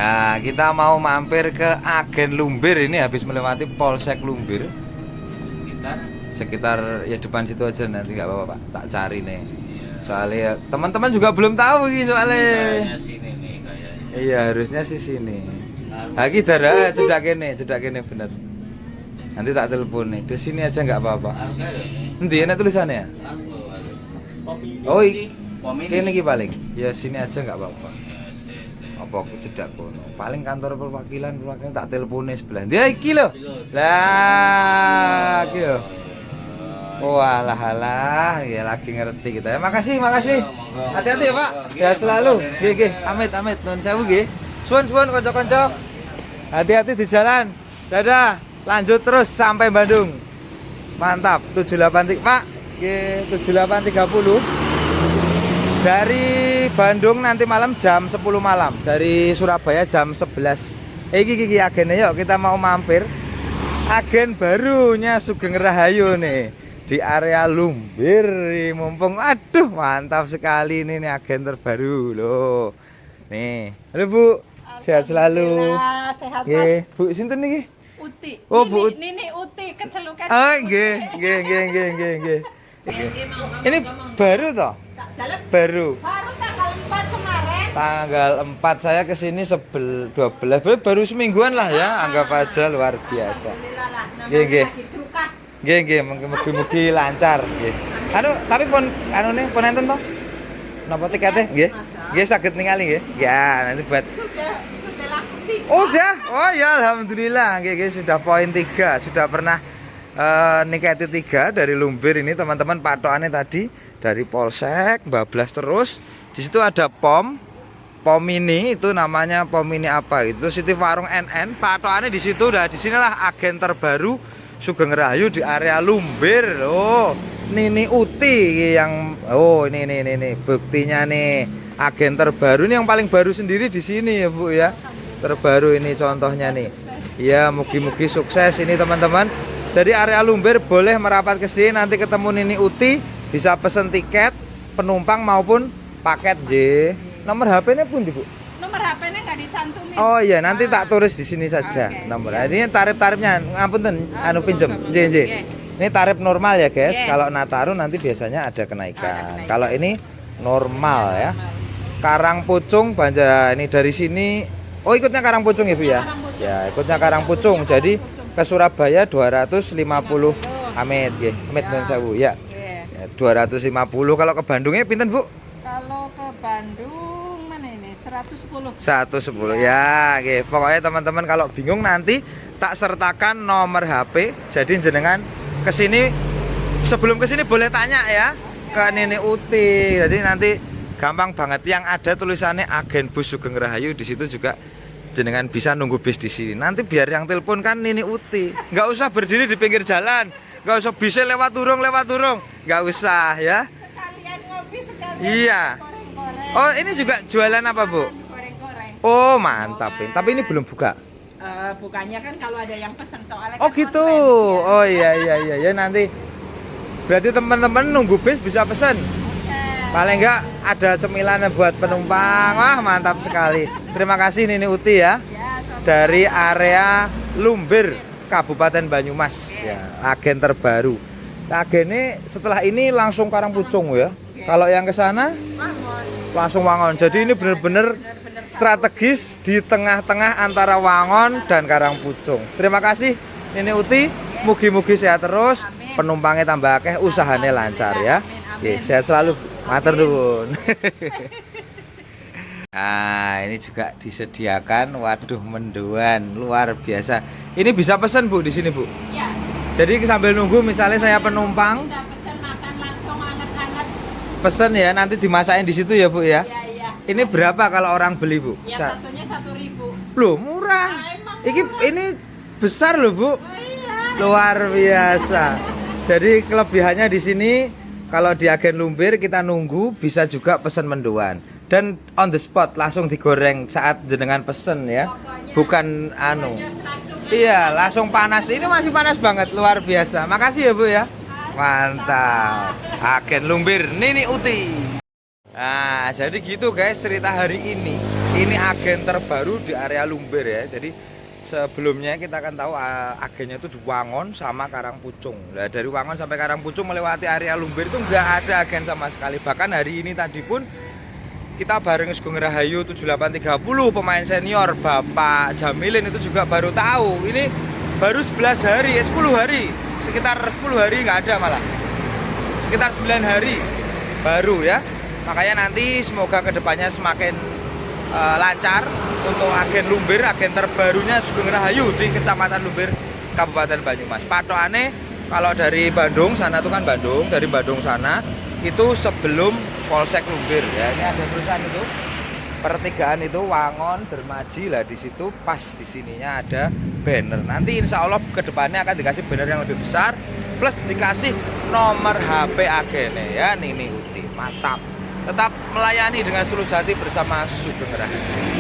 Nah, kita mau mampir ke Agen Lumbir ini habis melewati Polsek Lumbir. Sekitar ya depan situ aja, nanti nggak apa-apa Pak, tak cari nih. Soalnya teman-teman juga belum tahu sih soalnya. Kayaknya sini nih kayaknya. Iya, harusnya sih sini. Lagi darah cedak kene bener. Nanti tak telepon nih. Di sini aja nggak apa-apa. Nanti enak tulisannya. Oh, ini iki paling. Ya sini aja nggak apa-apa. Apa aku cedak kono. Paling kantor perwakilan tak telepone sebelah. Dia iki lho. Lah, iki lho. Walah alah, ya lagi ngerti kita. Ya, makasih. Hati-hati ya, Pak. Ya selalu. Nggih, amit nuwun sewu nggih. Suwun kanca-kanca. Hati-hati di jalan. Dadah. Lanjut terus sampai Bandung. Mantap. 78 Pak. Nggih, 78.30. Dari Bandung nanti malam jam 10 malam. Dari Surabaya jam 11. Iki agennya, yuk kita mau mampir. Agen barunya Sugeng Rahayu nih. Di area Lumbir, mumpung aduh mantap sekali ini nih agen terbaru loh. Nih, halo Bu, sehat selalu. Sehat Mas. Bu sinten niki? Uti. Oh, Bu Nini Uti kecelukan. Oh, nggih. Ini baru toh? Baru. Baru tanggal 4 kemarin. Tanggal 4 saya kesini 12, baru semingguan lah ya, anggap aja luar biasa. Alhamdulillah lah. Nggih. Lagi trukah. Nggih, mugi-mugi lancar nggih. Tapi pun pun enten toh? Napa tiketnya? Nggih. Nggih saged ningali nggih. Ya, nanti buat Sudah laku 3. udah. Oh ya alhamdulillah. Nggih, sudah poin 3. Sudah pernah niketi 3 dari Lumbir ini teman-teman. Patokannya tadi dari Polsek bablas terus. Di situ ada pom ini itu namanya pom ini apa gitu. Siti Warung NN. Patokannya di situ. Udah di sinilah agen terbaru Sugeng Rahayu di area Lumbir. Oh, Nini Uti yang ini buktinya nih. Agen terbaru ini yang paling baru sendiri di sini ya, Bu ya. Terbaru ini contohnya nih. Ya, mugi-mugi sukses ini teman-teman. Jadi area Lumbir boleh merapat ke sini, nanti ketemu Nini Uti, bisa pesen tiket penumpang maupun paket J. Nomor HP-nya pun Bu. Nomor HP-nya nggak dicantumin. Oh iya, nanti tak tulis di sini saja nomor. Ini tarif-tarifnya, ngapunten, pinjem. Ini tarif normal ya guys. Kalau Nataru nanti biasanya ada kenaikan. Kalau ini normal ya. Karangpucung Banjar ini dari sini. Oh ikutnya Karangpucung ya Bu ya. Ya ikutnya Karangpucung. Jadi ke Surabaya 250 Amit ya. Amit nuwun sewu ya. 250. Kalau ke Bandungnya pinten Bu? Kalau ke Bandung mana ini? 110. 110 ya, oke. Pokoknya teman-teman kalau bingung nanti tak sertakan nomor HP. Jadi jenengan kesini, sebelum kesini boleh tanya ya ke Nini Uti. Jadi nanti gampang banget, yang ada tulisannya Agen Bus Sugeng Rahayu di situ juga jenengan bisa nunggu bis di sini. Nanti biar yang telepon kan Nini Uti. Nggak usah berdiri di pinggir jalan, nggak usah bisa lewat turung, nggak usah ya. Sekalian ngopi sekalian. Iya. Goreng-goreng. Oh ini juga jualan apa Bu? Goreng-goreng. Oh mantap, tapi ini belum buka. Bukannya kan kalau ada yang pesan soalnya Oh kan gitu. online, Oh iya ya nanti. Berarti teman-teman nunggu bis bisa pesan. Paling enggak ada cemilan buat penumpang. Wah, mantap sekali. Terima kasih Nini Uti ya. Dari area Lumbir, Kabupaten Banyumas ya, agen terbaru. Agen ini setelah ini langsung Karangpucung ya. Kalau yang ke sana langsung Wangon. Jadi ini benar-benar strategis di tengah-tengah antara Wangon dan Karangpucung. Terima kasih Nini Uti, mugi-mugi sehat terus, penumpangnya tambah akeh, usahanya lancar ya. Oke, sehat selalu. Matur nuwun. Nah, ini juga disediakan. Waduh, mendoan luar biasa. Ini bisa pesan Bu di sini Bu. Ya. Jadi sambil nunggu, misalnya saya penumpang, Bisa pesan makan langsung hangat-hangat. pesen ya, nanti dimasakin di situ ya Bu ya. Iya. Ini berapa kalau orang beli Bu? Ya satunya 1.000. Loh murah. Ini besar loh Bu. Oh, iya. Luar biasa. Jadi kelebihannya di sini kalau di agen Lumbir kita nunggu, bisa juga pesen mendoan dan on the spot langsung digoreng saat jenengan pesen ya. Bukan anu. Iya, langsung panas. Ini masih panas banget, luar biasa. Makasih ya Bu ya. Mantap. Agen Lumbir Nini Uti. Nah, jadi gitu guys cerita hari ini. ini agen terbaru di area Lumbir ya. Jadi sebelumnya kita akan tahu agennya itu di Wangon sama Karangpucung. Nah, dari Wangon sampai Karangpucung melewati area Lumbir itu nggak ada agen sama sekali. Bahkan hari ini tadi pun kita bareng Sugeng Rahayu 7830 pemain senior Bapak Jamilin itu juga baru tahu. Ini baru 11 hari, 10 hari, sekitar 10 hari nggak ada malah. Sekitar 9 hari baru ya. Makanya nanti semoga kedepannya semakin lancar untuk agen Lumbir, agen terbarunya Sugeng Rahayu di Kecamatan Lumbir, Kabupaten Banyumas. Patokannya kalau dari Bandung sana itu kan Bandung, dari Bandung sana itu sebelum Polsek Lumbir ya. Ini ada tulisan itu pertigaan itu Wangon Dermaji lah, di situ pas di sininya ada banner. Nanti insya Allah kedepannya akan dikasih banner yang lebih besar plus dikasih nomor HP agennya ya. Nini Uti mantap, tetap melayani dengan setulus hati bersama Sugeng Rahayu.